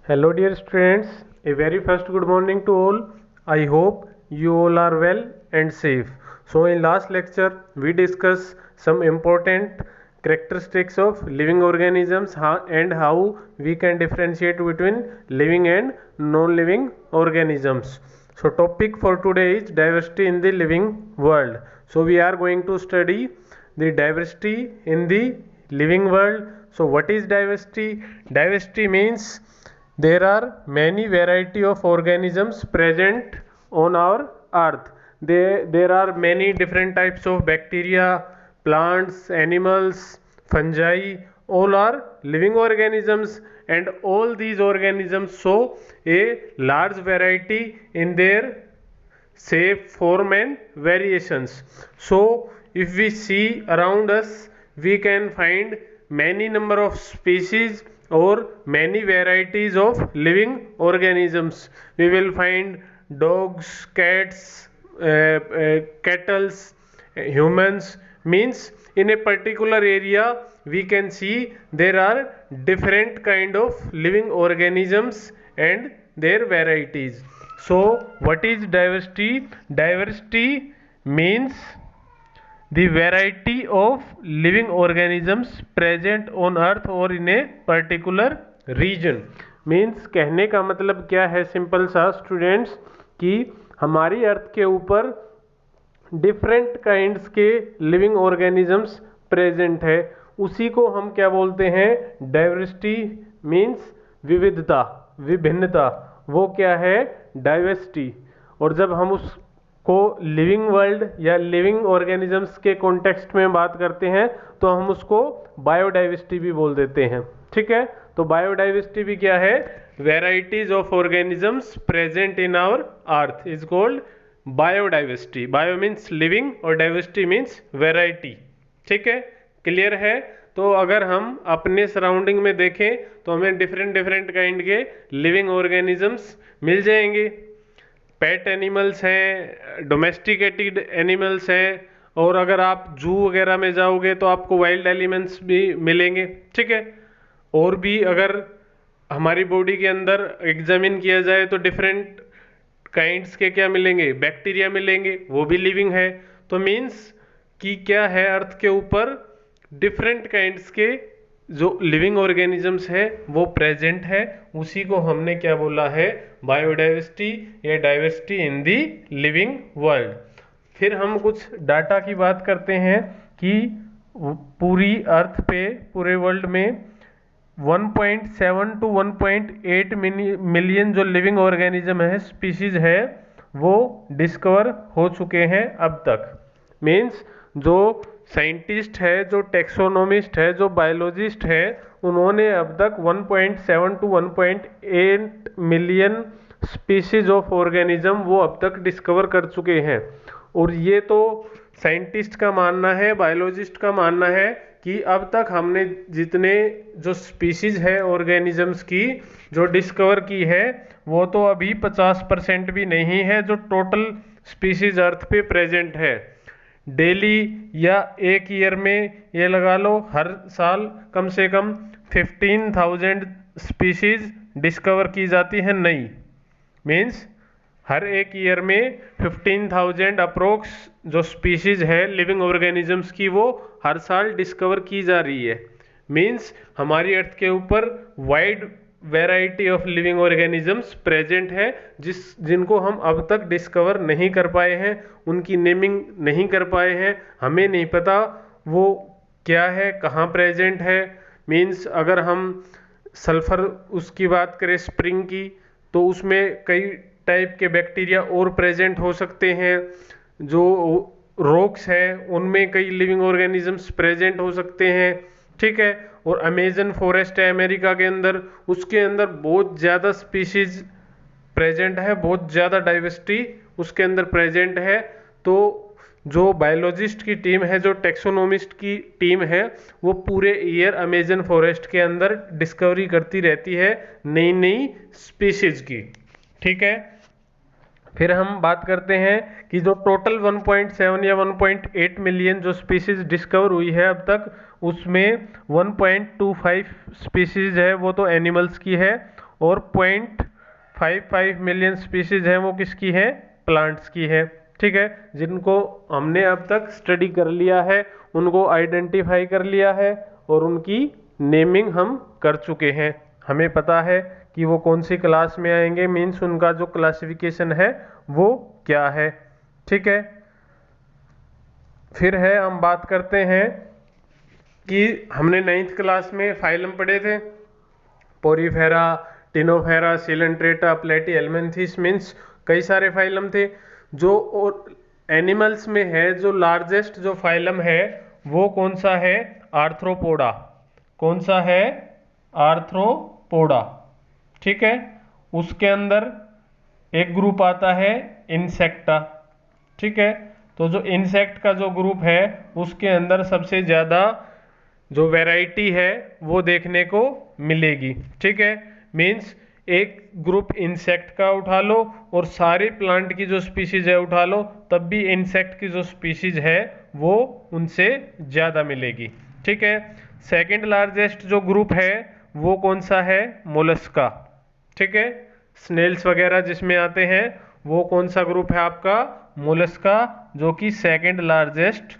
Hello dear students, a very first good morning to all. I hope you all are well and safe. So in last lecture we discussed some important characteristics of living organisms and how we can differentiate between living and non-living organisms. So topic for today is diversity in the living world. So we are going to study the diversity in the living world. So what is diversity? Diversity means there are many variety of organisms present on our earth. There are many different types of bacteria, plants, animals, fungi, all are living organisms, and all these organisms show a large variety in their shape, form and variations. So if we see around us, we can find many number of species or many varieties of living organisms. We will find dogs, cats, cattle, humans. Means in a particular area we can see there are different kind of living organisms and their varieties. So what is diversity? Diversity means the variety of living organisms present on earth or in a particular region. Means कहने का मतलब क्या है simple सा students कि हमारी अर्थ के ऊपर डिफरेंट काइंड्स के लिविंग ऑर्गेनिजम्स प्रेजेंट है, उसी को हम क्या बोलते हैं? डाइवर्सिटी मीन्स विविधता, विभिन्नता, वो क्या है? डाइवर्सिटी। और जब हम उसको लिविंग वर्ल्ड या लिविंग ऑर्गेनिजम्स के कॉन्टेक्स्ट में बात करते हैं तो हम उसको बायोडाइवर्सिटी भी बोल देते हैं। ठीक है, तो बायोडाइवर्सिटी भी क्या है? Varieties of organisms present in our earth is called biodiversity. Bio means living और डाइवर्सिटी मीन्स वेराइटी। ठीक है, क्लियर है? तो अगर हम अपने सराउंडिंग में देखें तो हमें डिफरेंट डिफरेंट काइंड के लिविंग ऑर्गेनिजम्स मिल जाएंगे। पेट एनिमल्स हैं, डोमेस्टिकेटेड एनिमल्स हैं, और अगर आप जू वगैरह में जाओगे तो आपको वाइल्ड एलिमेंट्स भी मिलेंगे। ठीक है, और भी अगर हमारी बॉडी के अंदर एग्जामिन किया जाए तो डिफरेंट काइंड्स के क्या मिलेंगे? बैक्टीरिया मिलेंगे, वो भी लिविंग है। तो मीन्स कि क्या है, अर्थ के ऊपर डिफरेंट काइंड्स के जो लिविंग ऑर्गेनिजम्स है वो प्रेजेंट है, उसी को हमने क्या बोला है? बायोडाइवर्सिटी या diversity in the living world. फिर हम कुछ डाटा की बात करते हैं कि पूरी अर्थ पे, पूरे वर्ल्ड में 1.7 to 1.8 मिलियन जो लिविंग ऑर्गेनिज्म है, स्पीशीज है, वो डिस्कवर हो चुके हैं अब तक। मीन्स जो साइंटिस्ट है, जो टेक्सोनोमिस्ट है, जो बायोलॉजिस्ट है, उन्होंने अब तक 1.7 to 1.8 million species of organism वो अब तक डिस्कवर कर चुके हैं। और ये तो साइंटिस्ट का मानना है, बायोलॉजिस्ट का मानना है कि अब तक हमने जितने जो स्पीशीज है ऑर्गेनिजम्स की जो डिस्कवर की है वो तो अभी 50% भी नहीं है जो टोटल स्पीशीज अर्थ पे प्रेजेंट है। डेली या एक ईयर में ये लगा लो, हर साल कम से कम 15,000 स्पीशीज डिस्कवर की जाती है नई। मीन्स हर एक ईयर में 15,000 अप्रोक्स जो स्पीशीज है लिविंग ऑर्गेनिजम्स की वो हर साल डिस्कवर की जा रही है। मीन्स हमारी अर्थ के ऊपर wide variety of living organisms present है जिनको हम अब तक डिस्कवर नहीं कर पाए हैं, उनकी नेमिंग नहीं कर पाए हैं, हमें नहीं पता वो क्या है, कहाँ प्रेजेंट है। मीन्स अगर हम सल्फर उसकी बात करें स्प्रिंग की, तो उसमें कई टाइप के बैक्टीरिया और प्रेजेंट हो सकते हैं। जो रॉक्स है उनमें कई लिविंग ऑर्गेनिजम्स प्रेजेंट हो सकते हैं। ठीक है, और अमेजन फॉरेस्ट है अमेरिका के अंदर, उसके अंदर बहुत ज़्यादा स्पीशीज प्रेजेंट है, बहुत ज़्यादा डाइवर्सिटी उसके अंदर प्रेजेंट है। तो जो बायोलॉजिस्ट की टीम है, जो टेक्सोनोमिस्ट की टीम है, वो पूरे ईयर अमेजन फॉरेस्ट के अंदर डिस्कवरी करती रहती है नई नई स्पीशीज की। ठीक है, फिर हम बात करते हैं कि जो टोटल 1.7 या 1.8 मिलियन जो स्पीशीज डिस्कवर हुई है अब तक, उसमें 1.25 स्पीशीज है वो तो एनिमल्स की है, और 0.55 मिलियन स्पीशीज है वो किसकी है, प्लांट्स की है। ठीक है, जिनको हमने अब तक स्टडी कर लिया है, उनको आइडेंटिफाई कर लिया है और उनकी नेमिंग हम कर चुके हैं। हमें पता है कि वो कौन सी क्लास में आएंगे, मीन्स उनका जो क्लासिफिकेशन है वो क्या है। ठीक है, फिर है हम बात करते हैं कि हमने 9th क्लास में फाइलम पढ़े थे, पोरीफेरा, टिनोफेरा, सिलेंट्रेटा, प्लेटीहेल्मिन्थेस, मीन्स कई सारे फाइलम थे। जो एनिमल्स में है जो लार्जेस्ट जो फाइलम है वो कौन सा है, आर्थ्रोपोडा। कौन सा है, आर्थ्रोपोडा। ठीक है, उसके अंदर एक ग्रुप आता है इंसेक्टा। ठीक है, तो जो इंसेक्ट का जो ग्रुप है उसके अंदर सबसे ज़्यादा जो वैरायटी है वो देखने को मिलेगी। ठीक है, मीन्स एक ग्रुप इंसेक्ट का उठा लो और सारे प्लांट की जो स्पीशीज है उठा लो, तब भी इंसेक्ट की जो स्पीशीज है वो उनसे ज़्यादा मिलेगी। ठीक है, सेकंड लार्जेस्ट जो ग्रुप है वो कौन सा है, मोलस्का। ठीक है, स्नेल्स वगैरह जिसमें आते हैं वो कौन सा ग्रुप है आपका, मोलस्का, जो कि सेकंड लार्जेस्ट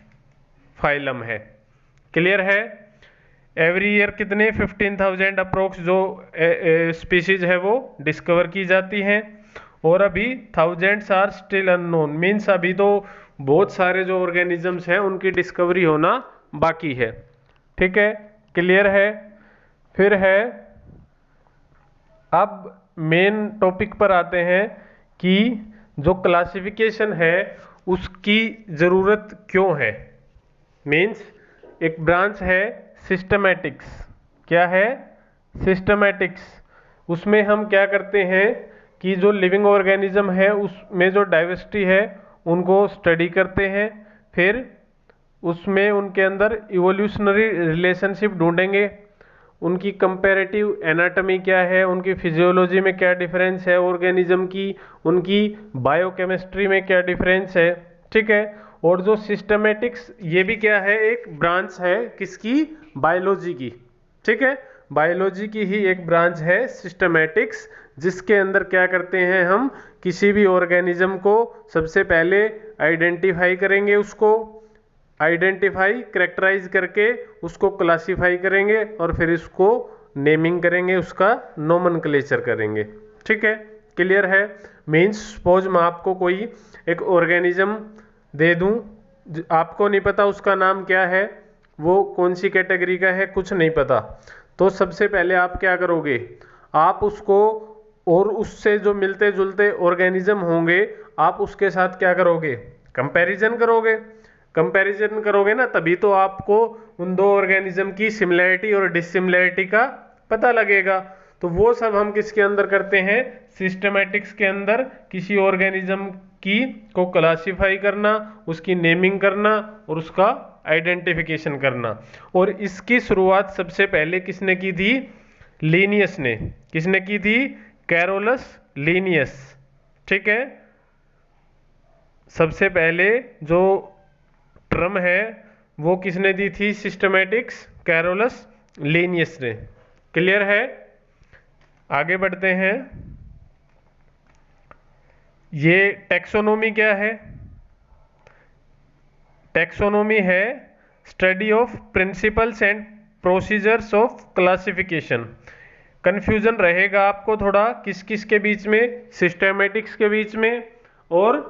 फाइलम है। क्लियर है। एवरी ईयर कितने 15,000 अप्रोक्स जो स्पीशीज है वो डिस्कवर की जाती हैं, और अभी thousands are still unknown, means अभी तो बहुत सारे जो ऑर्गेनिजम्स हैं उनकी डिस्कवरी होना बाकी है। ठीक है, क्लियर है। फिर है, अब मेन टॉपिक पर आते हैं कि जो क्लासिफिकेशन है उसकी ज़रूरत क्यों है। मीन्स एक ब्रांच है सिस्टमैटिक्स। क्या है, सिस्टमैटिक्स। उसमें हम क्या करते हैं कि जो लिविंग ऑर्गेनिज्म है उसमें जो डाइवर्सिटी है उनको स्टडी करते हैं, फिर उसमें उनके अंदर इवोल्यूशनरी रिलेशनशिप ढूंढेंगे, उनकी कंपैरेटिव एनाटॉमी क्या है, उनकी फिजियोलॉजी में क्या डिफरेंस है ऑर्गेनिज्म की, उनकी बायोकेमिस्ट्री में क्या डिफरेंस है। ठीक है, और जो सिस्टमैटिक्स ये भी क्या है, एक ब्रांच है किसकी, बायोलॉजी की। ठीक है, बायोलॉजी की ही एक ब्रांच है सिस्टमैटिक्स, जिसके अंदर क्या करते हैं, हम किसी भी ऑर्गेनिज्म को सबसे पहले आइडेंटिफाई करेंगे, उसको आइडेंटिफाई करेक्टराइज करके उसको क्लासिफाई करेंगे और फिर इसको नेमिंग करेंगे, उसका नोमेनक्लेचर करेंगे। ठीक है, क्लियर है। मीन्स सपोज मैं आपको कोई एक ऑर्गेनिज्म दे दूं, आपको नहीं पता उसका नाम क्या है, वो कौन सी कैटेगरी का है, कुछ नहीं पता, तो सबसे पहले आप क्या करोगे, आप उसको और उससे जो मिलते जुलते ऑर्गेनिज्म होंगे आप उसके साथ क्या करोगे, कंपैरिजन करोगे। कंपैरिजन करोगे ना, तभी तो आपको उन दो ऑर्गेनिज्म की सिमिलैरिटी और डिसिमिलैरिटी का पता लगेगा। तो वो सब हम किसके अंदर करते हैं, सिस्टमैटिक्स के अंदर, किसी ऑर्गेनिज्म की को क्लासिफाई करना, उसकी नेमिंग करना और उसका आइडेंटिफिकेशन करना। और इसकी शुरुआत सबसे पहले किसने की थी, लीनियस ने। किसने की थी, कैरोलस लीनियस। ठीक है, सबसे पहले जो टर्म है वो किसने दी थी, सिस्टमैटिक्स, कैरोलस लीनियस ने। क्लियर है। आगे बढ़ते हैं। ये टैक्सोनॉमी क्या है, टैक्सोनॉमी है study of principles and procedures of classification. Confusion रहेगा आपको थोड़ा किस किस के बीच में, सिस्टमैटिक्स के बीच में और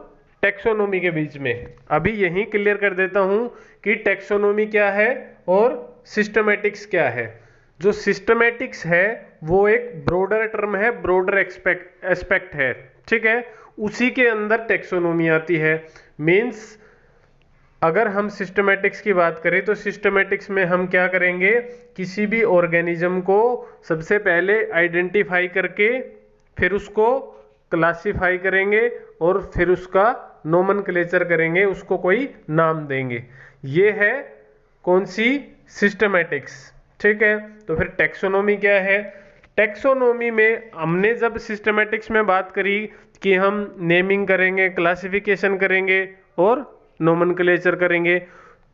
टैक्सोनॉमी के बीच में। अभी यही क्लियर कर देता हूं कि टैक्सोनॉमी क्या है और सिस्टमैटिक्स क्या है। जो सिस्टमैटिक्स है वो एक ब्रॉडर टर्म है, ब्रॉडर एस्पेक्ट है। ठीक है, उसी के अंदर टैक्सोनॉमी आती है। मीन्स अगर हम सिस्टमैटिक्स की बात करें तो सिस्टमैटिक्स में हम क्या करेंगे, किसी भी ऑर्गेनिज्म को सबसे पहले आइडेंटिफाई करके फिर उसको क्लासिफाई करेंगे और फिर उसका नोमेनक्लेचर करेंगे, उसको कोई नाम देंगे। ये है कौन सी, सिस्टमैटिक्स। ठीक है, तो फिर टैक्सोनॉमी क्या है, टेक्सोनोमी में हमने जब सिस्टमेटिक्स में बात करी कि हम नेमिंग करेंगे, क्लासिफिकेशन करेंगे और नोमेनक्लेचर करेंगे,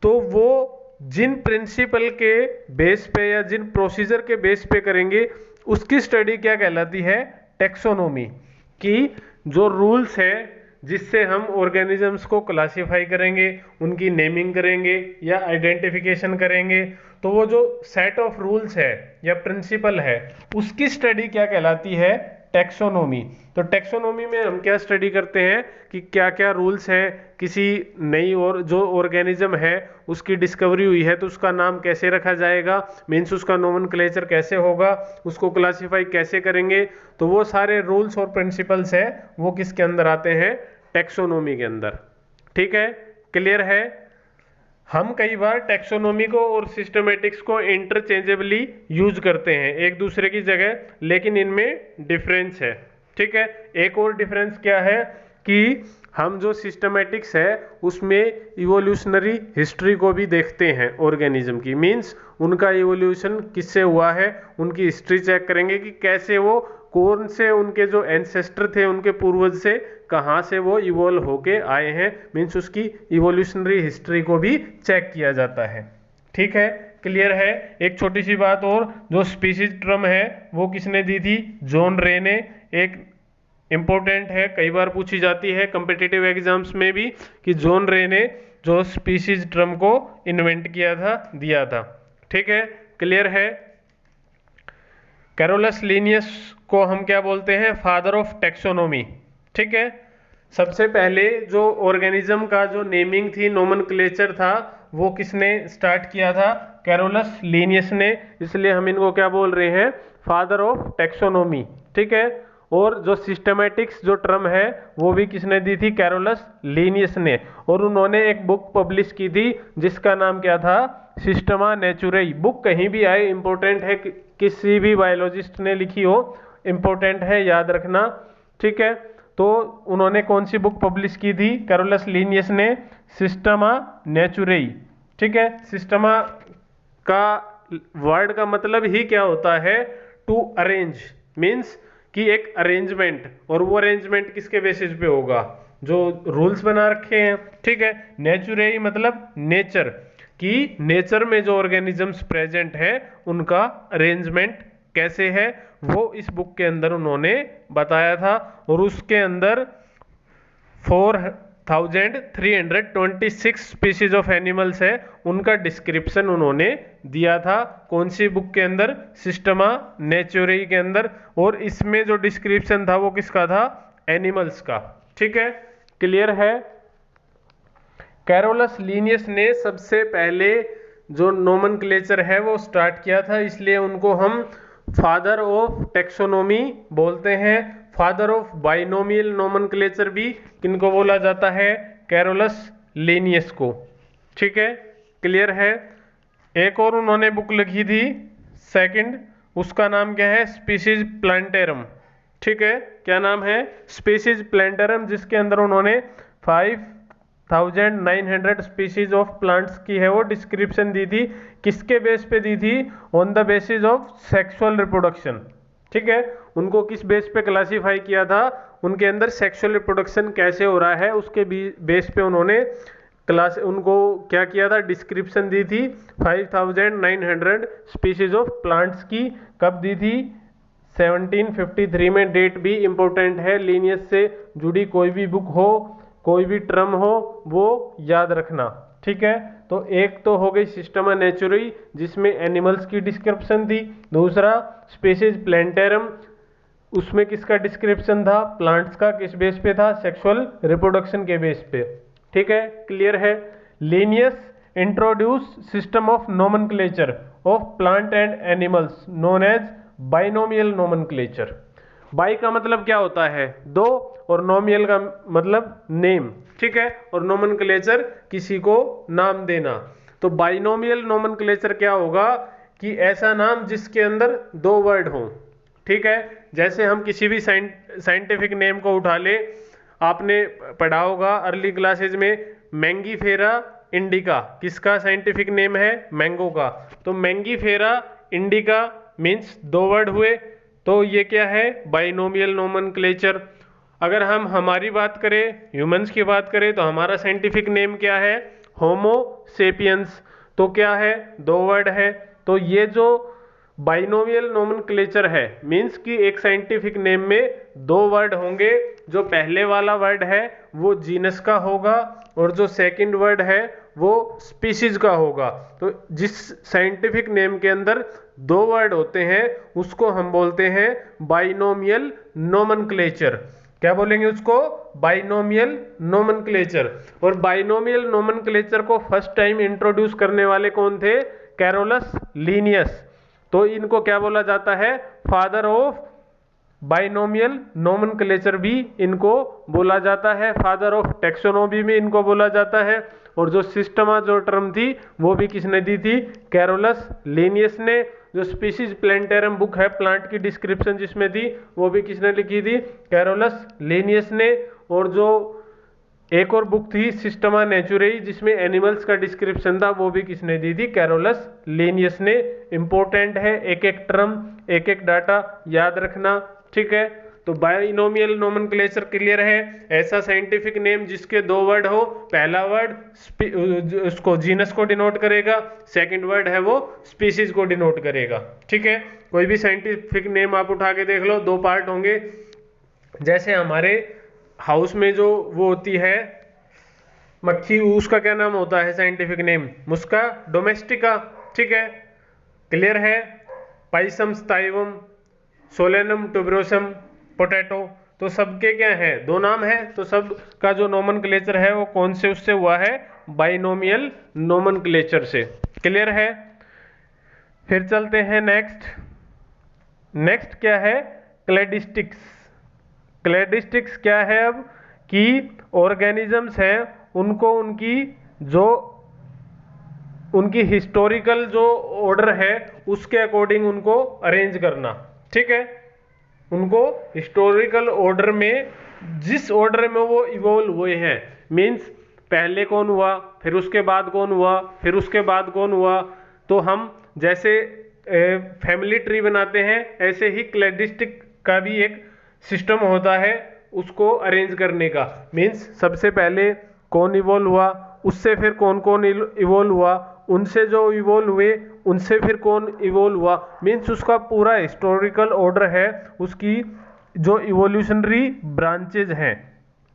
तो वो जिन प्रिंसिपल के बेस पे या जिन प्रोसीजर के बेस पे करेंगे उसकी स्टडी क्या कहलाती है? टेक्सोनोमी। कि जो रूल्स है जिससे हम ऑर्गेनिजम्स को क्लासिफाई करेंगे, उनकी नेमिंग करेंगे या आइडेंटिफिकेशन करेंगे, तो वो जो सेट ऑफ रूल्स है या प्रिंसिपल है उसकी स्टडी क्या कहलाती है? टेक्सोनोमी। तो टेक्सोनोमी में हम क्या स्टडी करते हैं कि क्या क्या रूल्स हैं, किसी नई और जो ऑर्गेनिज्म है उसकी डिस्कवरी हुई है तो उसका नाम कैसे रखा जाएगा, मीन्स उसका नोमेनक्लेचर कैसे होगा, उसको क्लासिफाई कैसे करेंगे, तो वो सारे रूल्स और प्रिंसिपल्स है वो किसके अंदर आते हैं? टेक्सोनोमी के अंदर। ठीक है, क्लियर है? हम कई बार टेक्सोनोमी को और सिस्टमेटिक्स को इंटरचेंजेबली यूज करते हैं एक दूसरे की जगह, लेकिन इनमें डिफरेंस है। ठीक है, एक और डिफरेंस क्या है कि हम जो सिस्टमेटिक्स है उसमें इवोल्यूशनरी हिस्ट्री को भी देखते हैं ऑर्गेनिज्म की, मींस उनका इवोल्यूशन किससे हुआ है, उनकी हिस्ट्री चेक करेंगे कि कैसे वो, कौन से उनके जो एंसेस्टर थे, उनके पूर्वज से कहाँ से वो इवोल्व होके आए हैं, मीन्स उसकी इवोल्यूशनरी हिस्ट्री को भी चेक किया जाता है। ठीक है, क्लियर है? एक छोटी सी बात और, जो स्पीशीज टर्म है वो किसने दी थी? जॉन रे ने। एक इंपॉर्टेंट है, कई बार पूछी जाती है कॉम्पिटिटिव एग्जाम्स में भी, कि जॉन रे ने जो स्पीशीज टर्म को इन्वेंट किया था, दिया था। ठीक है, क्लियर है? कैरोलस लिनियस को हम क्या बोलते हैं? Father of taxonomy. ठीक है, सबसे पहले जो ऑर्गेनिज्म का जो नेमिंग थी, नोमेनक्लेचर था, वो किसने स्टार्ट किया था? कैरोलस लिनियस ने। इसलिए हम इनको क्या बोल रहे हैं? Father of taxonomy. ठीक है, और जो सिस्टमेटिक्स जो टर्म है वो भी किसने दी थी? कैरोलस लिनियस ने। और उन्होंने एक बुक पब्लिश की थी जिसका नाम क्या था? सिस्टमा नेचुरई। बुक कहीं भी आए, इंपॉर्टेंट है, किसी भी बायोलॉजिस्ट ने लिखी हो, इंपॉर्टेंट है, याद रखना। ठीक है, तो उन्होंने कौन सी बुक पब्लिश की थी? कैरोलस लिनियस ने सिस्टमा नेचुरई। ठीक है, सिस्टमा का वर्ड का मतलब ही क्या होता है? टू अरेंज, मीन्स कि एक अरेंजमेंट, और वो अरेंजमेंट किसके बेसिस पे होगा? जो रूल्स बना रखे हैं। ठीक है, नेचुरई मतलब नेचर, कि नेचर में जो ऑर्गेनिजम्स प्रेजेंट है उनका अरेंजमेंट कैसे है, वो इस बुक के अंदर उन्होंने बताया था। और उसके अंदर 4326 स्पीशीज ऑफ एनिमल्स है, उनका डिस्क्रिप्शन उन्होंने दिया था। कौन सी बुक के अंदर? सिस्टमा नेचुरई के अंदर। और इसमें जो डिस्क्रिप्शन था वो किसका था? एनिमल्स का। ठीक है, क्लियर है? कैरोलस लिनियस ने सबसे पहले जो नोमेनक्लेचर है वो स्टार्ट किया था, इसलिए उनको हम फादर ऑफ टेक्सोनोमी बोलते हैं। फादर ऑफ बाइनोमियल नोमेनक्लेचर भी किनको बोला जाता है? कैरोलस लिनियस को। ठीक है, क्लियर है? एक और उन्होंने बुक लिखी थी सेकंड, उसका नाम क्या है? Species plantarum. ठीक है, क्या नाम है? स्पीशीज प्लांटेरम, जिसके अंदर उन्होंने 5900 स्पीशीज ऑफ प्लांट्स की है वो डिस्क्रिप्शन दी थी। किसके बेस पे दी थी? On the basis of sexual reproduction. ठीक है, उनको किस बेस पे क्लासिफाई किया था? उनके अंदर सेक्सुअल रिप्रोडक्शन कैसे हो रहा है उसके बेस पे उन्होंने क्लास, उनको क्या किया था? डिस्क्रिप्शन दी थी 5900 स्पीशीज ऑफ प्लांट्स की। कब दी थी? 1753 में। डेट भी इंपॉर्टेंट है, लीनियस से जुड़ी कोई भी बुक हो, कोई भी टर्म हो, वो याद रखना। ठीक है, तो एक तो हो गई सिस्टमा नेचुरई जिसमें एनिमल्स की डिस्क्रिप्शन थी, दूसरा स्पीशीज प्लांटेरम, उसमें किसका डिस्क्रिप्शन था? प्लांट्स का। किस बेस पे था? सेक्सुअल रिप्रोडक्शन के बेस पे। ठीक है, क्लियर है? Linnaeus introduce system of nomenclature of plant and animals known as binomial nomenclature. Bi का मतलब क्या होता है? दो, और नोमियल का मतलब नेम। ठीक है, और नोमेनक्लेचर किसी को नाम देना। तो बाइनोमियल नोमेनक्लेचर क्या होगा? कि ऐसा नाम जिसके अंदर दो वर्ड हों। ठीक है, जैसे हम किसी भी साइंटिफिक नेम को उठा ले, आपने पढ़ा होगा अर्ली क्लासेज में मैंगीफेरा इंडिका, किसका साइंटिफिक नेम है? मैंगो का। तो मैंगीफेरा इंडिका मीन्स दो वर्ड हुए, तो ये क्या है, बाइनोमियल नोमेनक्लेचर। अगर हम हमारी बात करें, ह्यूमंस की बात करें, तो हमारा साइंटिफिक नेम क्या है, होमो सेपियंस। तो क्या है, दो वर्ड है। तो ये जो बाइनोमियल नोमेनक्लेचर है मींस कि एक साइंटिफिक नेम में दो वर्ड होंगे। जो पहले वाला वर्ड है वो जीनस का होगा और जो सेकंड वर्ड है वो स्पीशीज का होगा। तो जिस साइंटिफिक नेम के अंदर दो वर्ड होते हैं उसको हम बोलते हैं बाइनोमियल नोमेनक्लेचर। क्या बोलेंगे उसको, बाइनोमियल नोमेनक्लेचर। और बाइनोमियल नोमेनक्लेचर को फर्स्ट टाइम इंट्रोड्यूस करने वाले कौन थे, कैरोलस लीनियस। तो इनको क्या बोला जाता है, फादर ऑफ बाइनोमियल नोमेनक्लेचर भी इनको बोला जाता है, फादर ऑफ टेक्सोनोमी भी इनको बोला जाता है। और जो सिस्टमा जो टर्म थी वो भी किसने दी थी, कैरोलस लीनियस ने। जो स्पीशीज प्लेंटेरम बुक है, प्लांट की डिस्क्रिप्शन जिसमें थी, वो भी किसने लिखी थी, कैरोलस लीनियस ने। और जो एक और बुक थी सिस्टमा नेचुरेई जिसमें एनिमल्स का डिस्क्रिप्शन था, वो भी किसने दी थी, कैरोलस लीनियस ने। इंपॉर्टेंट है, एक एक टर्म एक एक डाटा याद रखना, ठीक है। तो बाइनोमियल नोमेनक्लेचर क्लियर है, ऐसा साइंटिफिक नेम जिसके दो वर्ड हो, पहला वर्ड उसको जीनस को डिनोट करेगा, सेकंड वर्ड है वो स्पीशीज को डिनोट करेगा, ठीक है। कोई भी साइंटिफिक नेम आप उठा के देख लो, दो पार्ट होंगे। जैसे हमारे हाउस में जो वो होती है मक्खी, उसका क्या नाम होता है साइंटिफिक नेम, मुस्का डोमेस्टिका, ठीक है, क्लियर है। पाइसम स्टाइवम, सोलेनम ट्यूबरोसम, पोटैटो, तो सबके क्या है, दो नाम है। तो सब का जो नोमेनक्लेचर है वो कौन से उससे हुआ है, बाइनोमियल नोमेनक्लेचर से, क्लियर है। फिर चलते हैं नेक्स्ट। नेक्स्ट क्या है, क्लेडिस्टिक्स। क्लेडिस्टिक्स क्या है अब, कि ऑर्गेनिजम्स हैं उनको उनकी हिस्टोरिकल जो ऑर्डर है उसके अकॉर्डिंग उनको अरेंज करना, ठीक है। उनको हिस्टोरिकल ऑर्डर में, जिस ऑर्डर में वो इवॉल्व हुए हैं, मींस पहले कौन हुआ, फिर उसके बाद कौन हुआ, फिर उसके बाद कौन हुआ। तो हम जैसे फैमिली ट्री बनाते हैं, ऐसे ही क्लेडिस्टिक का भी एक सिस्टम होता है उसको अरेंज करने का। मींस सबसे पहले कौन इवॉल्व हुआ, उससे फिर कौन कौन इवॉल्व हुआ, उनसे जो इवॉल्व हुए उनसे फिर कौन इवॉल्व हुआ। मींस उसका पूरा हिस्टोरिकल ऑर्डर है, उसकी जो इवोल्यूशनरी ब्रांचेज हैं,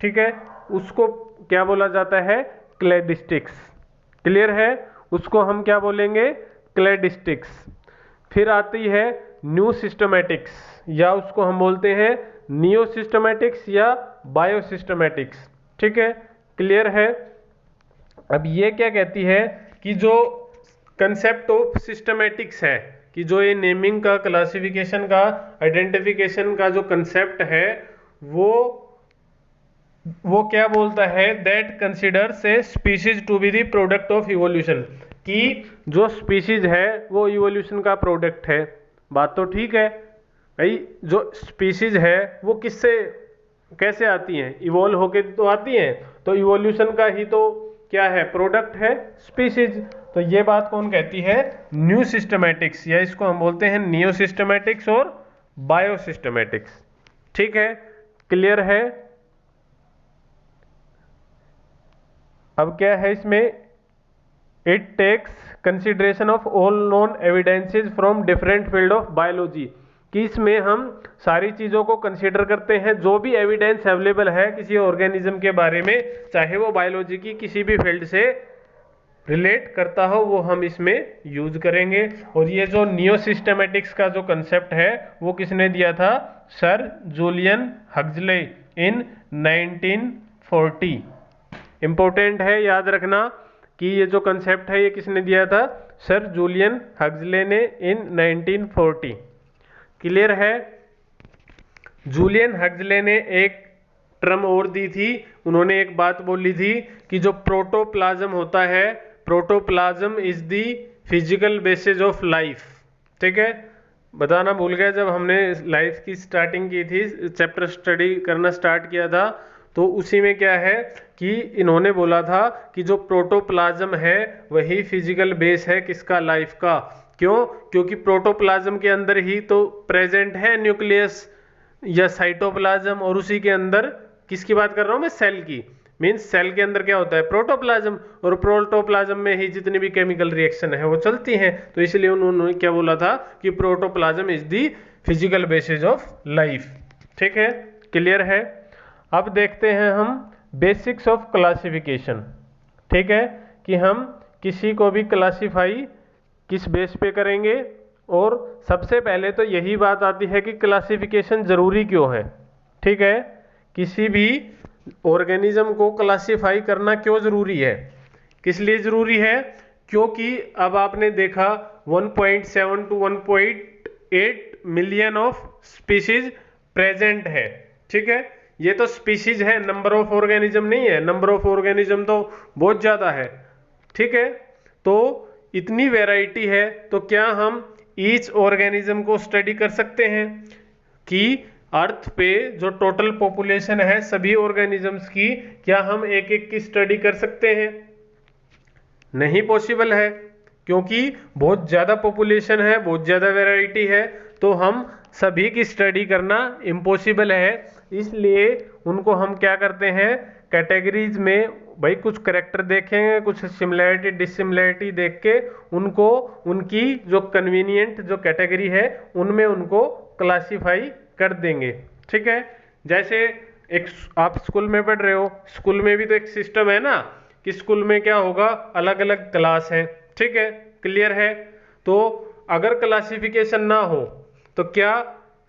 ठीक है, उसको क्या बोला जाता है, क्लेडिस्टिक्स, क्लियर है। उसको हम क्या बोलेंगे, क्लेडिस्टिक्स। फिर आती है न्यू सिस्टमैटिक्स, या उसको हम बोलते हैं नियो सिस्टमैटिक्स या बायोसिस्टमैटिक्स, ठीक है, क्लियर है। अब ये क्या कहती है कि जो कंसेप्ट ऑफ सिस्टमैटिक्स है, कि जो ये नेमिंग का, क्लासिफिकेशन का, आइडेंटिफिकेशन का जो कंसेप्ट है वो क्या बोलता है, that considers a species to be the product of evolution, कि जो स्पीशीज है वो इवोल्यूशन का प्रोडक्ट है। बात तो ठीक है भाई, जो स्पीशीज है वो किससे कैसे आती हैं, इवोल्व होके तो आती हैं, तो इवोल्यूशन का ही तो क्या है, प्रोडक्ट है स्पीशीज। तो ये बात कौन कहती है, न्यू सिस्टमैटिक्स, या इसको हम बोलते हैं नियो सिस्टमैटिक्स और बायोसिस्टमैटिक्स, ठीक है, क्लियर है। अब क्या है इसमें, it takes consideration of all known evidences from different field of biology, कि इसमें हम सारी चीज़ों को कंसीडर करते हैं, जो भी एविडेंस अवेलेबल है किसी ऑर्गेनिज्म के बारे में, चाहे वो बायोलॉजी की किसी भी फील्ड से रिलेट करता हो, वो हम इसमें यूज करेंगे। और ये जो नियो सिस्टमैटिक्स का जो कंसेप्ट है वो किसने दिया था, सर जूलियन हक्सले इन 1940। इंपॉर्टेंट है, याद रखना कि ये जो कंसेप्ट है ये किसने दिया था, सर जूलियन हक्सले ने इन 1940, क्लियर है। जूलियन हक्सले ने एक टर्म और दी थी, उन्होंने एक बात बोली थी कि जो प्रोटोप्लाज्म होता है, protoplasm is the physical basis of life, ठीक है। बताना भूल गया, जब हमने लाइफ की स्टार्टिंग की थी, चैप्टर स्टडी करना स्टार्ट किया था, तो उसी में क्या है कि इन्होंने बोला था कि जो प्रोटोप्लाज्म है वही फिजिकल बेस है किसका, लाइफ का। क्यों? क्योंकि प्रोटोप्लाज्म के अंदर ही तो प्रेजेंट है न्यूक्लियस या साइटोप्लाज्म, और उसी के अंदर किसकी बात कर रहा हूं मैं? सेल की। मीन्स सेल के अंदर क्या होता है? प्रोटोप्लाज्म, और प्रोटोप्लाज्म में ही जितनी भी केमिकल रिएक्शन है वो चलती हैं। तो इसलिए उन्होंने क्या बोला था कि protoplasm is the physical basis of life. ठीक है, क्लियर है। अब देखते हैं हम बेसिक्स ऑफ क्लासिफिकेशन। ठीक है, कि हम किसी को भी क्लासीफाई किस बेस पे करेंगे, और सबसे पहले तो यही बात आती है कि क्लासिफिकेशन जरूरी क्यों है। ठीक है, किसी भी ऑर्गेनिज्म को क्लासिफाई करना क्यों जरूरी है? किस लिए जरूरी है? क्योंकि अब आपने देखा 1.7 to 1.8 million of species present है। ठीक है, ये तो स्पीशीज है, नंबर ऑफ ऑर्गेनिज्म नहीं है। नंबर ऑफ ऑर्गेनिज्म तो बहुत ज्यादा है। ठीक है, तो इतनी वैरायटी है, तो क्या हम ईच ऑर्गेनिज्म को स्टडी कर सकते हैं कि अर्थ पे जो टोटल पॉपुलेशन है सभी ऑर्गेनिजम्स की, क्या हम एक एक की स्टडी कर सकते हैं? नहीं पॉसिबल है, क्योंकि बहुत ज्यादा पॉपुलेशन है, बहुत ज्यादा वैरायटी है, तो हम सभी की स्टडी करना इम्पॉसिबल है। इसलिए उनको हम क्या करते हैं, कैटेगरीज में भाई कुछ करेक्टर देखेंगे, कुछ सिमिलैरिटी डिसिमिलैरिटी देख के उनको उनकी जो कन्वीनियंट जो कैटेगरी है उनमें उनको क्लासीफाई कर देंगे। ठीक है, जैसे एक आप स्कूल में पढ़ रहे हो, स्कूल में भी तो एक सिस्टम है ना कि स्कूल में क्या होगा, अलग अलग क्लास है। ठीक है, क्लियर है। तो अगर क्लासिफिकेशन ना हो तो क्या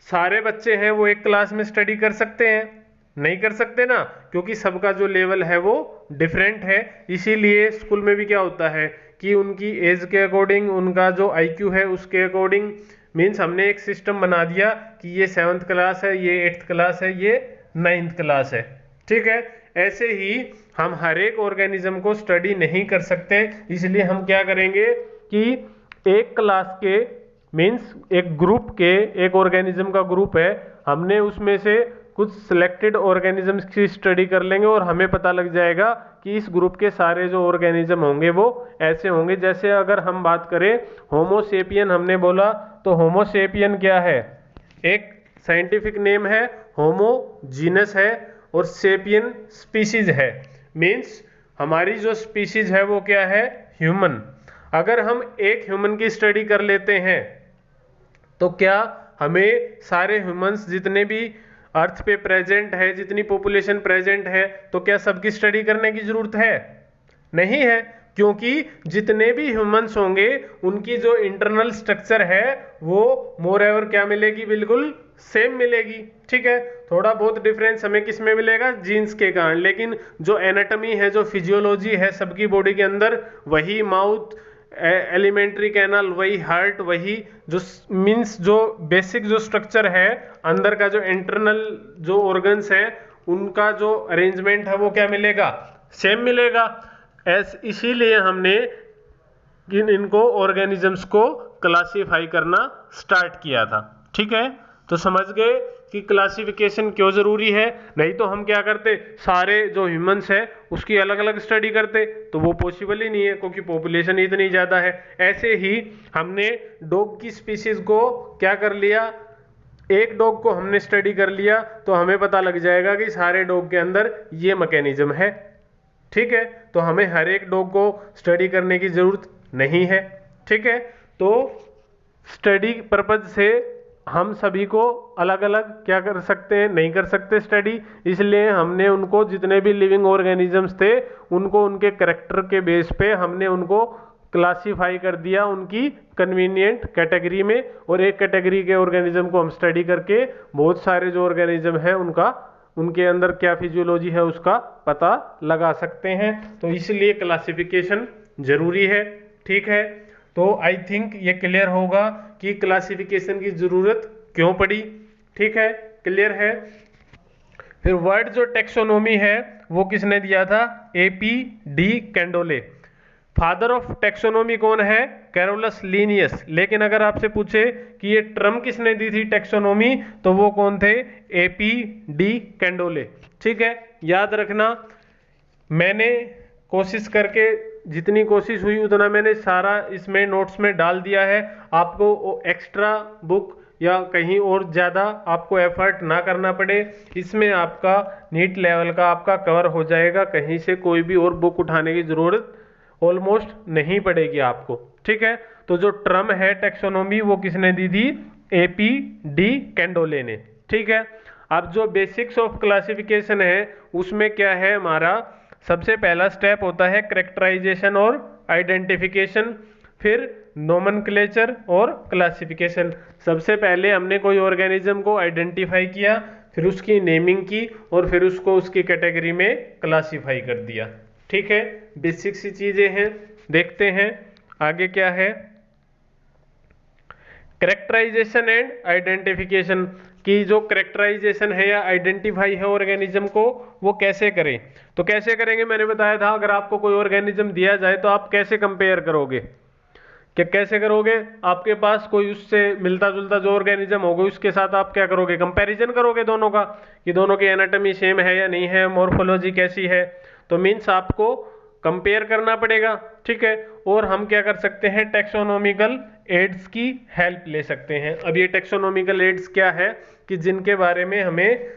सारे बच्चे हैं वो एक क्लास में स्टडी कर सकते हैं? नहीं कर सकते ना, क्योंकि सबका जो लेवल है वो डिफरेंट है। इसीलिए स्कूल में भी क्या होता है कि उनकी एज के अकॉर्डिंग, उनका जो आईक्यू है उसके अकॉर्डिंग, मीन्स हमने एक सिस्टम बना दिया कि ये 7th क्लास है, ये 8th क्लास है, ये 9th क्लास है। ठीक है, ऐसे ही हम हर एक ऑर्गेनिज्म को स्टडी नहीं कर सकते। इसलिए हम क्या करेंगे कि एक क्लास के मीन्स एक ग्रुप के, एक ऑर्गेनिज्म का ग्रुप है, हमने उसमें से कुछ सिलेक्टेड ऑर्गेनिजम्स की स्टडी कर लेंगे और हमें पता लग जाएगा कि इस ग्रुप के सारे जो ऑर्गेनिज्म होंगे वो ऐसे होंगे। जैसे अगर हम बात करें होमोसेपियन, हमने बोला तो होमोसेपियन क्या है? एक साइंटिफिक नेम है, होमो जीनस है, और सेपियन स्पीशीज है। मीन्स हमारी जो स्पीशीज है वो क्या है? ह्यूमन। अगर हम एक ह्यूमन की स्टडी कर लेते हैं तो क्या हमें सारे ह्यूमंस जितने भी अर्थ पे प्रेजेंट है, जितनी पॉपुलेशन प्रेजेंट है, तो क्या सबकी स्टडी करने की जरूरत है? नहीं है, क्योंकि जितने भी ह्यूमंस होंगे उनकी जो इंटरनल स्ट्रक्चर है वो मोर एवर क्या मिलेगी? बिल्कुल सेम मिलेगी। ठीक है, थोड़ा बहुत डिफरेंस हमें किस में मिलेगा? जीन्स के कारण, लेकिन जो एनाटॉमी है, जो फिजियोलॉजी है सबकी बॉडी के अंदर, वही माउथ, एलिमेंट्री कैनल, वही हार्ट, वही जो मीन्स जो बेसिक जो स्ट्रक्चर है अंदर का, जो इंटरनल जो ऑर्गन्स है उनका जो अरेंजमेंट है वो क्या मिलेगा? सेम मिलेगा। इसीलिए हमने इनको ऑर्गेनिजम्स को क्लासीफाई करना स्टार्ट किया था। ठीक है, तो समझ गए कि क्लासिफिकेशन क्यों जरूरी है। नहीं तो हम क्या करते, सारे जो ह्यूमंस है उसकी अलग अलग स्टडी करते, तो वो पॉसिबल ही नहीं है क्योंकि पॉपुलेशन इतनी ज्यादा है। ऐसे ही हमने डॉग की स्पीशीज को क्या कर लिया, एक डॉग को हमने स्टडी कर लिया तो हमें पता लग जाएगा कि सारे डॉग के अंदर ये मैकेनिज्म है। ठीक है, तो हमें हर एक डॉग को स्टडी करने की जरूरत नहीं है। ठीक है, तो स्टडी पर्पज से हम सभी को अलग अलग क्या कर सकते हैं? नहीं कर सकते स्टडी। इसलिए हमने उनको जितने भी लिविंग ऑर्गेनिजम्स थे उनको उनके कैरेक्टर के बेस पे हमने उनको क्लासीफाई कर दिया उनकी कन्वीनियंट कैटेगरी में, और एक कैटेगरी के ऑर्गेनिज्म को हम स्टडी करके बहुत सारे जो ऑर्गेनिज्म है उनका, उनके अंदर क्या फिजियोलॉजी है उसका पता लगा सकते हैं। तो इसलिए क्लासिफिकेशन जरूरी है। ठीक है, तो आई थिंक ये क्लियर होगा कि क्लासिफिकेशन की जरूरत क्यों पड़ी। ठीक है, क्लियर है। फिर वर्ड जो टेक्सोनोमी है वो किसने दिया था? AP D Candolle. Father of taxonomy कौन है? Carolus Linnaeus. लेकिन अगर आपसे पूछे कि ये टर्म किसने दी थी टेक्सोनोमी, तो वो कौन थे? AP D कैंडोले। ठीक है, याद रखना, मैंने कोशिश करके जितनी कोशिश हुई उतना मैंने सारा इसमें नोट्स में डाल दिया है। आपको एक्स्ट्रा बुक या कहीं और ज़्यादा आपको एफर्ट ना करना पड़े, इसमें आपका नीट लेवल का आपका कवर हो जाएगा। कहीं से कोई भी और बुक उठाने की ज़रूरत ऑलमोस्ट नहीं पड़ेगी आपको, ठीक है। तो जो टर्म है टैक्सोनॉमी वो किसने दी थी? AP डी कैंडोले ने, ठीक है। अब जो बेसिक्स ऑफ क्लासिफिकेशन है उसमें क्या है हमारा, सबसे पहला स्टेप होता है कैरेक्टराइजेशन और आइडेंटिफिकेशन, फिर नोमेनक्लेचर और क्लासिफिकेशन। सबसे पहले हमने कोई ऑर्गेनिज्म को आइडेंटिफाई किया, फिर उसकी नेमिंग की और फिर उसको उसकी कैटेगरी में क्लासिफाई कर दिया, ठीक है। बेसिक सी चीजें हैं, देखते हैं आगे क्या है। कैरेक्टराइजेशन एंड आइडेंटिफिकेशन की जो कैरेक्टराइजेशन है या आइडेंटिफाई है ऑर्गेनिज्म को, वो कैसे करें? तो कैसे करेंगे मैंने बताया था, अगर आपको कोई ऑर्गेनिज्म दिया जाए तो आप कैसे कंपेयर करोगे, कि कैसे करोगे? आपके पास कोई उससे मिलता जुलता जो ऑर्गेनिज्म होगा उसके साथ आप क्या करोगे? कंपैरिजन करोगे दोनों का, कि दोनों की एनाटॉमी सेम है या नहीं है, मॉर्फोलॉजी कैसी है। तो मीन्स आपको कंपेयर करना पड़ेगा, ठीक है। और हम क्या कर सकते हैं? टैक्सोनॉमिकल एड्स की हेल्प ले सकते हैं। अब ये टैक्सोनॉमिकल एड्स क्या है कि जिनके बारे में हमें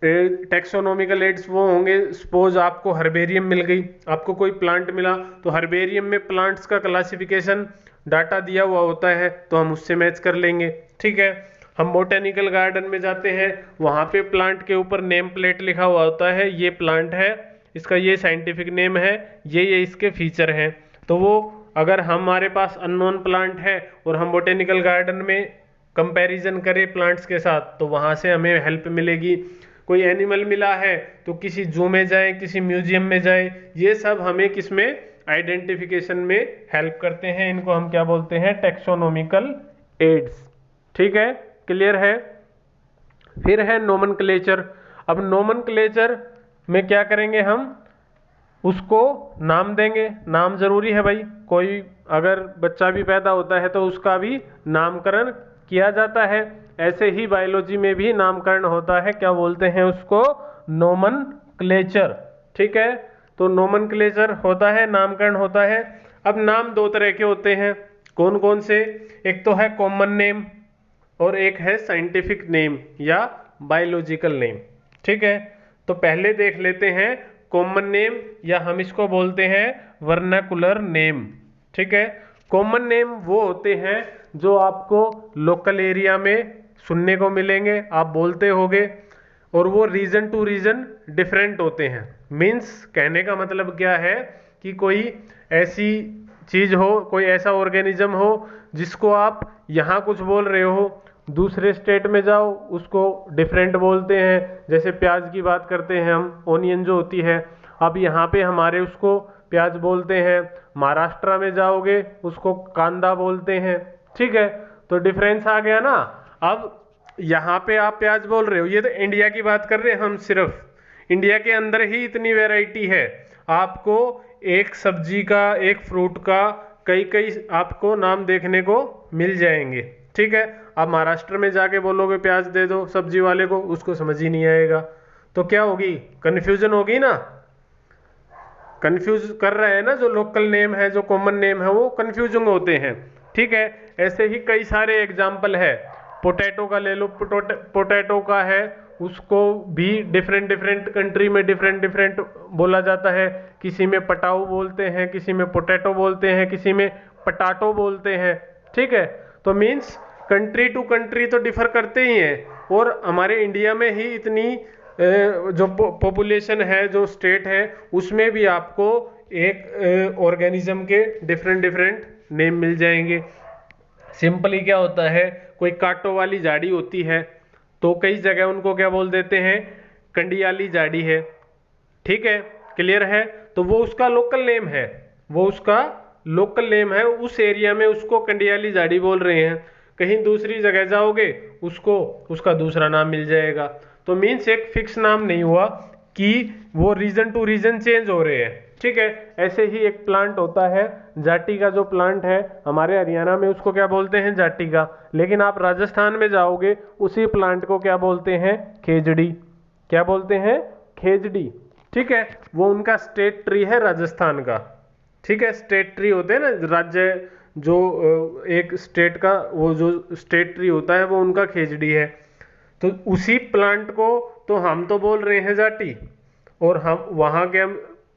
टैक्सोनॉमिकल एड्स वो होंगे, सपोज आपको हर्बेरियम मिल गई, आपको कोई प्लांट मिला, तो हर्बेरियम में प्लांट्स का क्लासिफिकेशन डाटा दिया हुआ होता है तो हम उससे मैच कर लेंगे, ठीक है। हम बोटेनिकल गार्डन में जाते हैं, वहाँ पे प्लांट के ऊपर नेम प्लेट लिखा हुआ होता है, ये प्लांट है, इसका ये साइंटिफिक नेम है, ये इसके फीचर हैं। तो वो अगर हमारे पास अननोन प्लांट है और हम बोटेनिकल गार्डन में कंपैरिजन करें प्लांट्स के साथ, तो वहाँ से हमें हेल्प मिलेगी। कोई एनिमल मिला है तो किसी जू में जाए, किसी म्यूजियम में जाए, ये सब हमें किसमें? आइडेंटिफिकेशन में हेल्प करते हैं। इनको हम क्या बोलते हैं? टैक्सोनॉमिकल एड्स, ठीक है, क्लियर है। फिर है नोमेनक्लेचर। अब नोमेनक्लेचर में क्या करेंगे? हम उसको नाम देंगे, नाम जरूरी है भाई, कोई अगर बच्चा भी पैदा होता है तो उसका भी नामकरण किया जाता है। ऐसे ही बायोलॉजी में भी नामकरण होता है, क्या बोलते हैं उसको? नोमेनक्लेचर, ठीक है। तो नोमेनक्लेचर होता है, नामकरण होता है। अब नाम दो तरह के होते हैं, कौन कौन से? एक तो है कॉमन नेम और एक है साइंटिफिक नेम या बायोलॉजिकल नेम, ठीक है। तो पहले देख लेते हैं कॉमन नेम, या हम इसको बोलते हैं वर्नाकुलर नेम, ठीक है। कॉमन नेम वो होते हैं जो आपको लोकल एरिया में सुनने को मिलेंगे, आप बोलते होगे, और वो रीजन टू रीजन डिफरेंट होते हैं। मीन्स कहने का मतलब क्या है कि कोई ऐसी चीज हो, कोई ऐसा ऑर्गेनिज्म हो जिसको आप यहाँ कुछ बोल रहे हो, दूसरे स्टेट में जाओ उसको डिफरेंट बोलते हैं। जैसे प्याज की बात करते हैं हम, ओनियन जो होती है, अब यहाँ पे हमारे उसको प्याज बोलते हैं, महाराष्ट्र में जाओगे उसको कांदा बोलते हैं, ठीक है। तो डिफरेंस आ गया ना। अब यहाँ पे आप प्याज बोल रहे हो, ये तो इंडिया की बात कर रहे हैं हम, सिर्फ इंडिया के अंदर ही इतनी वैरायटी है। आपको एक सब्जी का, एक फ्रूट का कई कई आपको नाम देखने को मिल जाएंगे, ठीक है। आप महाराष्ट्र में जाके बोलोगे प्याज दे दो सब्जी वाले को, उसको समझ ही नहीं आएगा। तो क्या होगी? कंफ्यूजन होगी ना। कंफ्यूज कर रहे हैं ना, जो लोकल नेम है, जो कॉमन नेम है, वो कंफ्यूजिंग होते हैं, ठीक है। ऐसे ही कई सारे एग्जाम्पल है। पोटैटो का ले लो, पोटैटो का है, उसको भी डिफरेंट डिफरेंट कंट्री में डिफरेंट डिफरेंट बोला जाता है। किसी में पटाऊ बोलते हैं, किसी में पोटैटो बोलते हैं, किसी में पटाटो बोलते हैं, ठीक है। तो मीन्स कंट्री टू कंट्री तो डिफर करते ही हैं। और हमारे इंडिया में ही इतनी जो पॉपुलेशन है, जो स्टेट है, उसमें भी आपको एक ऑर्गेनिज्म के डिफरेंट डिफरेंट नेम मिल जाएंगे। सिंपली क्या होता है, कोई कांटों वाली झाड़ी होती है तो कई जगह उनको क्या बोल देते हैं? कंडियाली झाड़ी है, ठीक है, क्लियर है। तो वो उसका लोकल नेम है, वो उसका लोकल नेम है, उस एरिया में उसको कंडियाली झाड़ी बोल रहे हैं। कहीं दूसरी जगह जाओगे उसको उसका दूसरा नाम मिल जाएगा। तो मीन्स एक फिक्स नाम नहीं हुआ कि वो रीजन टू रीजन चेंज हो रहे हैं, ठीक है। ऐसे ही एक प्लांट होता है, जाटी का जो प्लांट है हमारे हरियाणा में उसको क्या बोलते हैं? जाटी का। लेकिन आप राजस्थान में जाओगे उसी प्लांट को क्या बोलते हैं? खेजड़ी। क्या बोलते हैं? खेजड़ी, ठीक है। वो उनका स्टेट ट्री है राजस्थान का, ठीक है। स्टेट ट्री होते हैं ना, राज्य जो एक स्टेट का वो जो स्टेट ट्री होता है वो उनका खेजड़ी है। तो उसी प्लांट को तो हम तो बोल रहे हैं जाटी, और हम वहाँ क्या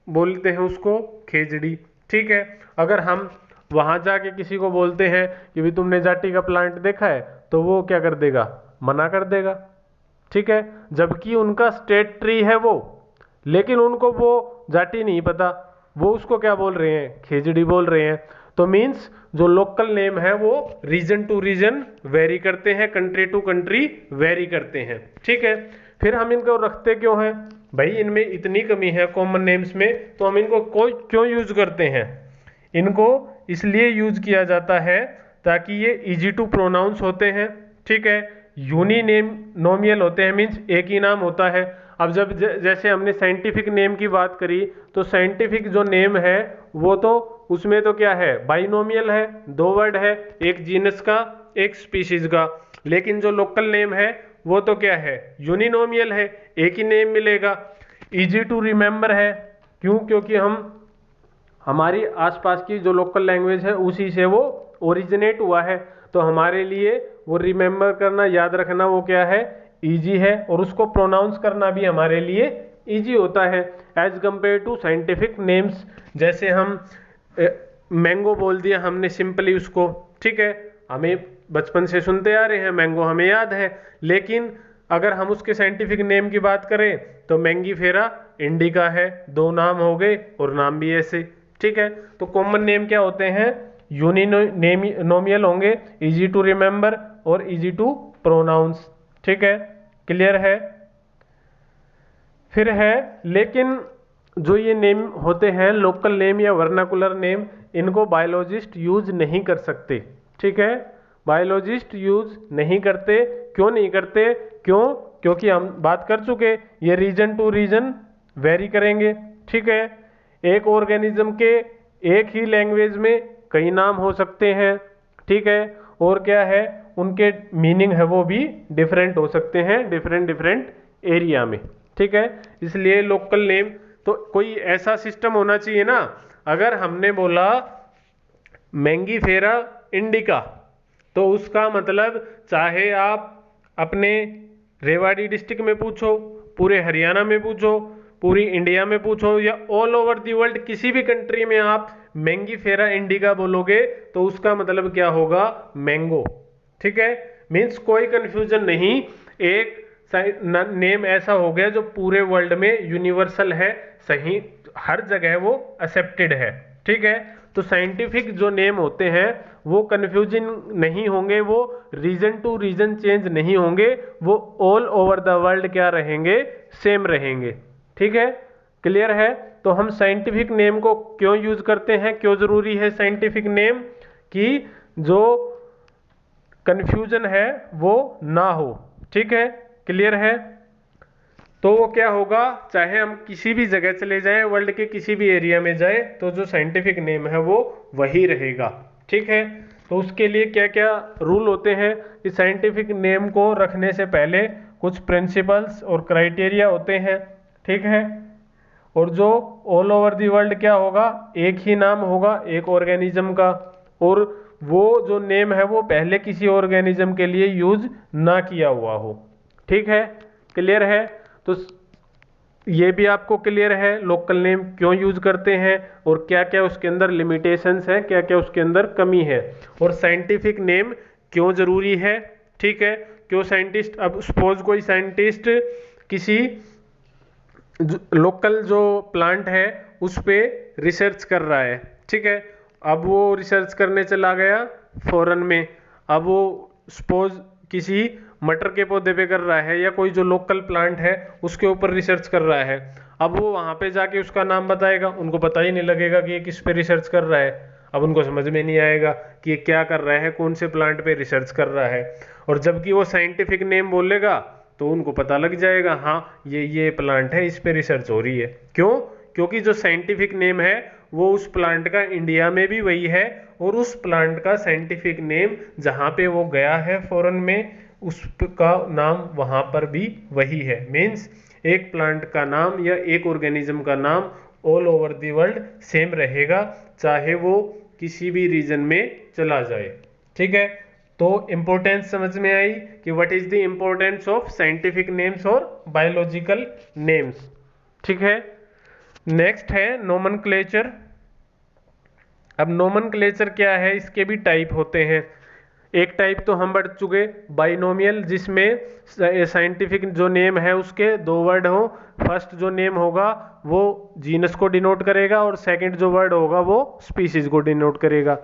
बोलते हैं उसको, खेजड़ी। ठीक है। अगर हम वहाँ जाके किसी को बोलते हैं कि भी तुमने जाटी का प्लांट देखा है, तो वो क्या कर देगा, मना कर देगा। ठीक है। जबकि उनका स्टेट ट्री है वो, लेकिन उनको वो जाटी नहीं पता, वो उसको क्या बोल रहे हैं, खेजड़ी बोल रहे हैं। तो मीन्स जो लोकल नेम है वो रीजन टू रीजन वेरी करते हैं, कंट्री टू कंट्री वेरी करते हैं। ठीक है। फिर हम इनको रखते क्यों हैं भाई, इनमें इतनी कमी है कॉमन नेम्स में, तो हम इनको क्यों यूज करते हैं। इनको इसलिए यूज किया जाता है ताकि ये इजी टू प्रोनाउंस होते हैं। ठीक है। यूनिनोमियल होते हैं, मीन्स एक ही नाम होता है। अब जब जैसे हमने साइंटिफिक नेम की बात करी, तो साइंटिफिक जो नेम है वो तो उसमें तो क्या है, बाइनोमियल है, दो वर्ड है, एक जीनस का एक स्पीशीज का। लेकिन जो लोकल नेम है वो तो क्या है, यूनिनोमियल है, एक ही नेम मिलेगा। इजी टू रिमेंबर है, क्यों, क्योंकि हम हमारी आसपास की जो लोकल लैंग्वेज है उसी से वो ओरिजिनेट हुआ है, तो हमारे लिए वो रिमेंबर करना, याद रखना वो क्या है, इजी है, और उसको प्रोनाउंस करना भी हमारे लिए इजी होता है as compare to scientific names. जैसे हम मैंगो बोल दिया हमने सिंपली उसको, ठीक है, हमें बचपन से सुनते आ रहे हैं, मैंगो हमें याद है। लेकिन अगर हम उसके साइंटिफिक नेम की बात करें तो मैंगीफेरा इंडिका है, दो नाम हो गए और नाम भी ऐसे। ठीक है। तो कॉमन नेम क्या होते हैं, यूनिनोमियल होंगे, इजी टू रिमेंबर और इजी टू प्रोनाउंस। ठीक है, क्लियर है। फिर है, लेकिन जो ये नेम होते हैं लोकल नेम या वर्नाकुलर नेम, इनको बायोलॉजिस्ट यूज नहीं कर सकते। ठीक है, बायोलॉजिस्ट यूज नहीं करते। क्यों नहीं करते, क्यों, क्योंकि हम बात कर चुके, ये रीजन टू रीजन वेरी करेंगे। ठीक है। एक ऑर्गेनिज्म के एक ही लैंग्वेज में कई नाम हो सकते हैं। ठीक है। और क्या है, उनके मीनिंग है वो भी डिफरेंट हो सकते हैं डिफरेंट डिफरेंट एरिया में। ठीक है। इसलिए लोकल नेम तो कोई ऐसा सिस्टम होना चाहिए ना, अगर हमने बोला मैंगीफेरा इंडिका, तो उसका मतलब चाहे आप अपने रेवाड़ी डिस्ट्रिक्ट में पूछो, पूरे हरियाणा में पूछो, पूरी इंडिया में पूछो, या ऑल ओवर दी वर्ल्ड किसी भी कंट्री में आप मैंगीफेरा इंडिका बोलोगे तो उसका मतलब क्या होगा, मैंगो। ठीक है। मीन्स कोई कंफ्यूजन नहीं, एक नेम ऐसा हो गया जो पूरे वर्ल्ड में यूनिवर्सल है, सही हर जगह वो एक्सेप्टेड है। ठीक है। तो साइंटिफिक जो नेम होते हैं वो कंफ्यूजिंग नहीं होंगे, वो रीजन टू रीजन चेंज नहीं होंगे, वो ऑल ओवर द वर्ल्ड क्या रहेंगे, सेम रहेंगे। ठीक है, क्लियर है। तो हम साइंटिफिक नेम को क्यों यूज करते हैं, क्यों जरूरी है साइंटिफिक नेम, कि जो कंफ्यूजन है वो ना हो। ठीक है, क्लियर है। तो वो क्या होगा, चाहे हम किसी भी जगह चले जाएं, वर्ल्ड के किसी भी एरिया में जाएं, तो जो साइंटिफिक नेम है वो वही रहेगा। ठीक है। तो उसके लिए क्या क्या रूल होते हैं, कि साइंटिफिक नेम को रखने से पहले कुछ प्रिंसिपल्स और क्राइटेरिया होते हैं। ठीक है। और जो ऑल ओवर दी वर्ल्ड क्या होगा, एक ही नाम होगा एक ऑर्गेनिज्म का, और वो जो नेम है वो पहले किसी ऑर्गेनिज्म के लिए यूज ना किया हुआ हो। ठीक है, क्लियर है। तो ये भी आपको क्लियर है लोकल नेम क्यों यूज करते हैं, और क्या क्या उसके अंदर लिमिटेशंस है, क्या क्या उसके अंदर कमी है, और साइंटिफिक नेम क्यों जरूरी है। ठीक है, क्यों साइंटिस्ट, अब सपोज कोई साइंटिस्ट किसी लोकल जो प्लांट है उस पे रिसर्च कर रहा है। ठीक है, अब वो रिसर्च करने चला गया फॉरेन में, अब वो सपोज किसी मटर के पौधे पे कर रहा है, या कोई जो लोकल प्लांट है उसके ऊपर रिसर्च कर रहा है। अब वो वहां पे जाके उसका नाम बताएगा, उनको पता ही नहीं लगेगा कि ये किस पे रिसर्च कर रहा है। अब उनको समझ में नहीं आएगा कि ये क्या कर रहा है, कौन से प्लांट पे रिसर्च कर रहा है। और जबकि वो साइंटिफिक नेम बोलेगा तो उनको पता लग जाएगा, हाँ ये प्लांट है, इस पे रिसर्च हो रही है। क्यों, क्योंकि जो साइंटिफिक नेम है वो उस प्लांट का इंडिया में भी वही है, और उस प्लांट का साइंटिफिक नेम जहाँ पे वो गया है फॉरेन में, उसका नाम वहां पर भी वही है। मीन्स एक प्लांट का नाम या एक ऑर्गेनिज्म का नाम all over the world same रहेगा, चाहे वो किसी भी रीजन में चला जाए। ठीक है, तो इंपॉर्टेंस समझ में आई कि what is the importance of scientific names और बायोलॉजिकल नेम्स। ठीक है, नेक्स्ट है नोमेनक्लेचर। अब नोमेनक्लेचर क्या है, इसके भी टाइप होते हैं। एक टाइप तो हम बढ़ चुके बाइनोमियल, जिसमें साइंटिफिक जो नेम है उसके दो वर्ड हो। फर्स्ट जो नेम होगा वो जीनस को डिनोट करेगा और सेकंड जो वर्ड होगा वो स्पीशीज को डिनोट करेगा।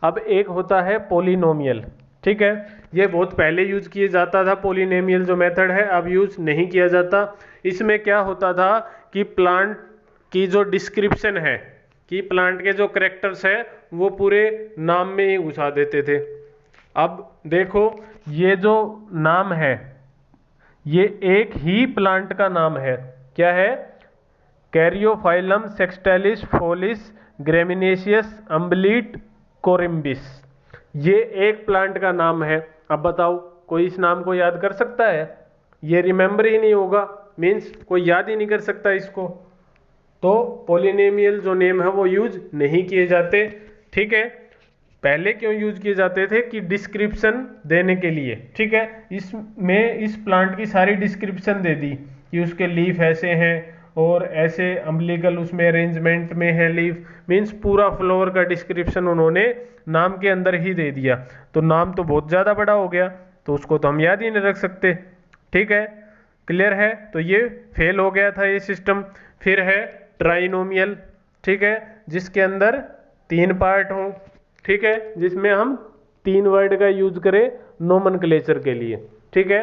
अब एक होता है पॉलिनोमियल। ठीक है, ये बहुत पहले यूज किया जाता था, पॉलिनोमियल जो मेथड है, अब यूज नहीं किया जाता। इसमें क्या होता था कि प्लांट की जो डिस्क्रिप्शन है, कि प्लांट के जो करेक्टर्स है वो पूरे नाम में ही घुसा देते थे। अब देखो, ये जो नाम है ये एक ही प्लांट का नाम है। क्या है? कैरियोफाइलम सेक्सटाइलिस फोलिस ग्रेमिनेशियस अम्बलीट कोरिम्बिस। ये एक प्लांट का नाम है। अब बताओ, कोई इस नाम को याद कर सकता है? ये रिमेंबर ही नहीं होगा, मीन्स कोई याद ही नहीं कर सकता इसको। तो पॉलिनोमियल जो नेम है वो यूज नहीं किए जाते। ठीक है, पहले क्यों यूज किए जाते थे कि डिस्क्रिप्शन देने के लिए। ठीक है, इसमें इस प्लांट की सारी डिस्क्रिप्शन दे दी कि उसके लीफ ऐसे हैं और ऐसे अम्बिलिकल उसमें अरेंजमेंट में है लीफ, मीन्स पूरा फ्लावर का डिस्क्रिप्शन उन्होंने नाम के अंदर ही दे दिया। तो नाम तो बहुत ज़्यादा बड़ा हो गया, तो उसको तो हम याद ही नहीं रख सकते। ठीक है, क्लियर है? तो ये फेल हो गया था ये सिस्टम। फिर है ट्राइनोमियल। ठीक है, जिसके अंदर 3 पार्ट हों। ठीक है, जिसमें हम 3 वर्ड का यूज करें नोमेनक्लेचर के लिए। ठीक है,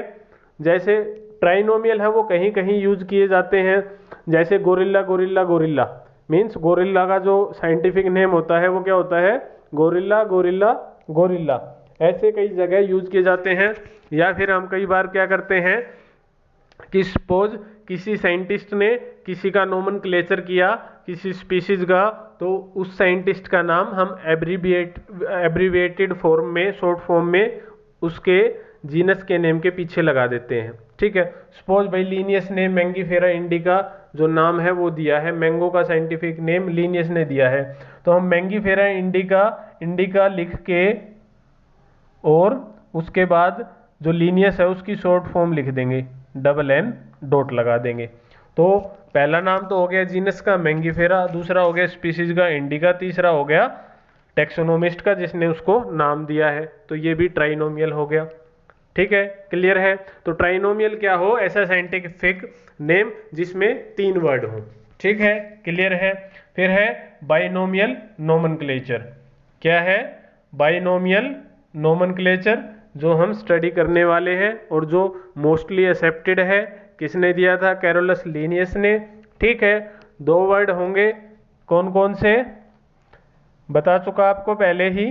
जैसे ट्राइनोमियल है वो कहीं कहीं यूज किए जाते हैं, जैसे gorilla gorilla gorilla, means gorilla का जो साइंटिफिक नेम होता है वो क्या होता है? Gorilla gorilla gorilla. ऐसे कई जगह यूज किए जाते हैं। या फिर हम कई बार क्या करते हैं कि सपोज किसी साइंटिस्ट ने किसी का नोमेनक्लेचर किया किसी स्पीशीज का, तो उस साइंटिस्ट का नाम हम एब्रीविएटेड फॉर्म में, शॉर्ट फॉर्म में उसके जीनस के नेम के पीछे लगा देते हैं। ठीक है, सपोज भाई लीनियस ने मैंगीफेरा इंडिका जो नाम है वो दिया है, मैंगो का साइंटिफिक नेम लीनियस ने दिया है, तो हम मैंगीफेरा इंडिका लिख के और उसके बाद जो लीनियस है उसकी शॉर्ट फॉर्म लिख देंगे, NN डॉट लगा देंगे। तो पहला नाम तो हो गया जीनस का मैंगीफेरा, दूसरा हो गया स्पीशीज का इंडिका, तीसरा हो गया टेक्सोनोमिस्ट का जिसने उसको नाम दिया है। तो ये भी ट्राइनोमियल हो गया। ठीक है, क्लियर है? तो ट्राइनोमियल क्या हो? ऐसा साइंटिफिक नेम जिसमें 3 वर्ड हो। ठीक है, क्लियर है? फिर है बाइनोमियल नोमेनक्लेचर। क्या है? बाइनोमियल नोमेनक्लेचर, जो हम स्टडी करने वाले हैं और जो मोस्टली एक्सेप्टेड है। किसने दिया था? कैरोलस लीनियस ने। ठीक है, 2 वर्ड होंगे, कौन कौन से बता चुका आपको पहले ही,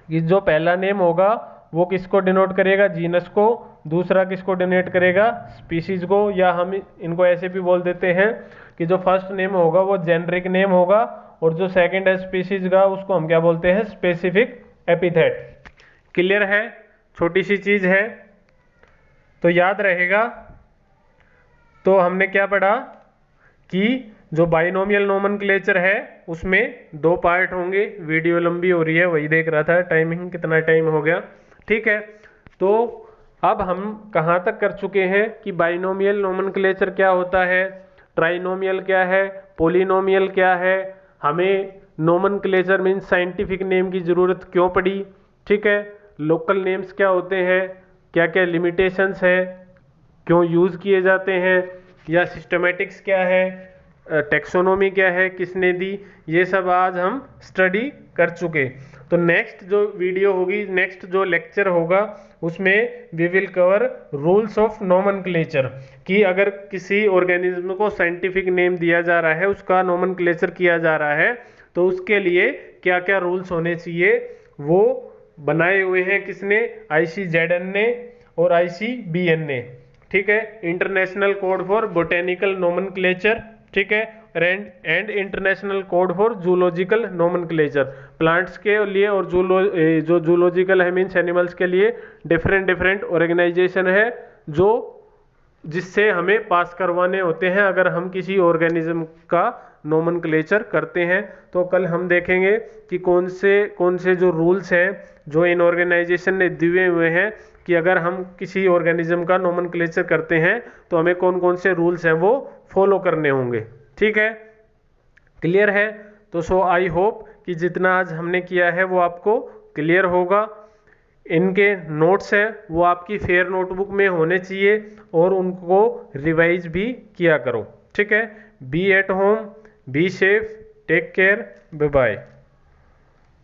कि जो पहला नेम होगा वो किसको डिनोट करेगा? जीनस को। दूसरा किसको डिनोट करेगा? स्पीशीज को। या हम इनको ऐसे भी बोल देते हैं कि जो फर्स्ट नेम होगा वो जेनरिक नेम होगा और जो सेकंड है स्पीशीज का उसको हम क्या बोलते हैं? Specific epithet. क्लियर है? छोटी सी चीज है तो याद रहेगा। तो हमने क्या पढ़ा कि जो बाइनोमियल नोमेनक्लेचर है उसमें 2 पार्ट होंगे। वीडियो लंबी हो रही है, वही देख रहा था टाइमिंग कितना टाइम हो गया। ठीक है, तो अब हम कहाँ तक कर चुके हैं कि बाइनोमियल नोमेनक्लेचर क्या होता है, ट्राइनोमियल क्या है, पॉलिनोमियल क्या है, हमें नोमेनक्लेचर मीन्स साइंटिफिक नेम की जरूरत क्यों पड़ी। ठीक है, लोकल नेम्स क्या होते हैं, क्या क्या लिमिटेशंस है, क्यों यूज किए जाते हैं, या सिस्टमेटिक्स क्या है, टेक्सोनोमी क्या है, किसने दी, ये सब आज हम स्टडी कर चुके। तो नेक्स्ट जो वीडियो होगी, नेक्स्ट जो लेक्चर होगा उसमें we will cover rules of nomenclature, कि अगर किसी ऑर्गेनिज्म को साइंटिफिक नेम दिया जा रहा है, उसका नोमेनक्लेचर किया जा रहा है, तो उसके लिए क्या क्या रूल्स होने चाहिए वो बनाए हुए हैं किसने? ICZN ने और ICBN ने। ठीक है, international code for botanical nomenclature. ठीक है, and international code for zoological nomenclature. Plants के लिए और जो जूलॉजिकल है मीन्स एनिमल्स के लिए डिफरेंट ऑर्गेनाइजेशन है जो जिससे हमें पास करवाने होते हैं अगर हम किसी ऑर्गेनिज्म का नोमेनक्लेचर करते हैं। तो कल हम देखेंगे कि कौन से जो रूल्स हैं जो इन ऑर्गेनाइजेशन ने दिए हुए हैं कि अगर हम किसी ऑर्गेनिज्म का नोमेनक्लेचर करते हैं तो हमें कौन कौन से रूल्स हैं वो फॉलो करने होंगे। ठीक है, क्लियर है? तो सो आई होप कि जितना आज हमने किया है वो आपको क्लियर होगा। इनके नोट्स हैं वो आपकी फेयर नोटबुक में होने चाहिए और उनको रिवाइज भी किया करो। ठीक है, be at home, be safe, take care, bye bye.